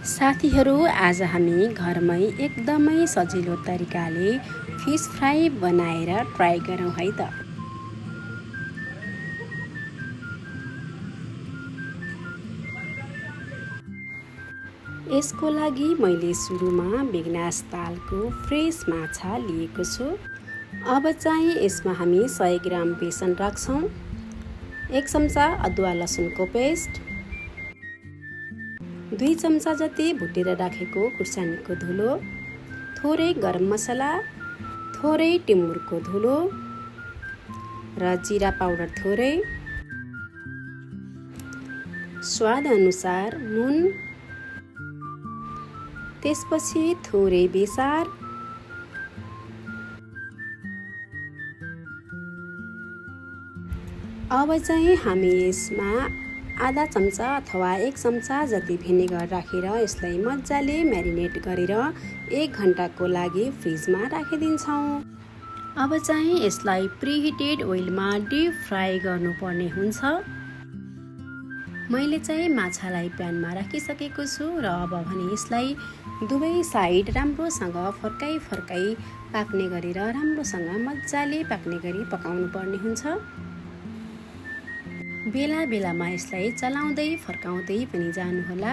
साथीहरू, आज हामी घरमै एकदमै सजिलो तरिकाले फिस फ्राई बनाएर ट्राई गरौँ है त। यसको लागि मैले सुरुमा बेगनास तालको फ्रेस माछा लिएको छु। अब चाहिँ यसमा हामी 100 ग्राम बेसन राख्छौँ, 1 चम्चा अदुवा लसुनको पेस्ट, 2 चम्चा जति भुटेर राखेको खुर्सानीको धुलो, थोरै गरम मसला, थोरै टिमुरको धुलो र जिरा पाउडर थोरै, स्वाद अनुसार नुन, त्यसपछि थोरै बेसार, अब चाहिँ हामी यसमा आधा चम्चा अथवा 1 चम्चा जति भिनेगर राखेर यसलाई मजाले म्यारिनेट गरेर 1 घण्टाको लागि फ्रिजमा राखिदिन्छौँ। अब चाहिँ यसलाई प्रिहिटेड ओइलमा डिप फ्राई गर्नुपर्ने हुन्छ। मैले चाहिँ माछालाई प्यानमा राखिसकेको छु र अब भने यसलाई दुवै साइड राम्रोसँग फर्काई पाक्ने गरेर राम्रोसँग मजाले पाक्ने गरी पकाउनु पर्ने हुन्छ। बेला बेलामा यसलाई चलाउँदै फर्काउँदै पनि जानुहोला।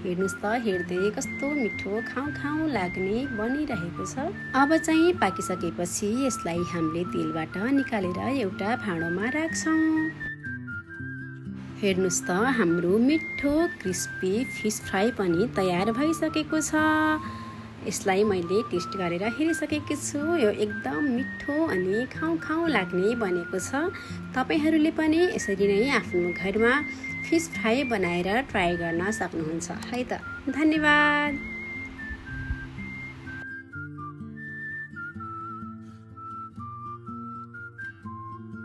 हेर्नुस् त, हेर्दै कस्तो मिठो खाउँ लाग्ने बनिरहेको छ। अब चाहिँ पाकिसकेपछि यसलाई हामीले तेलबाट निकालेर एउटा भाँडोमा राख्छौँ। हेर्नुस् त, हाम्रो मिठो क्रिस्पी फिस फ्राई पनि तयार भइसकेको छ। यसलाई मैले टेस्ट गरेर हेरिसकेको छु। यो एकदम मिठो अनि खाउँ लाग्ने बनेको छ। तपाईहरूले पनि यसरी नै आफ्नो घरमा फिस फ्राई बनाएर ट्राई गर्न सक्नुहुन्छ है त। धन्यवाद।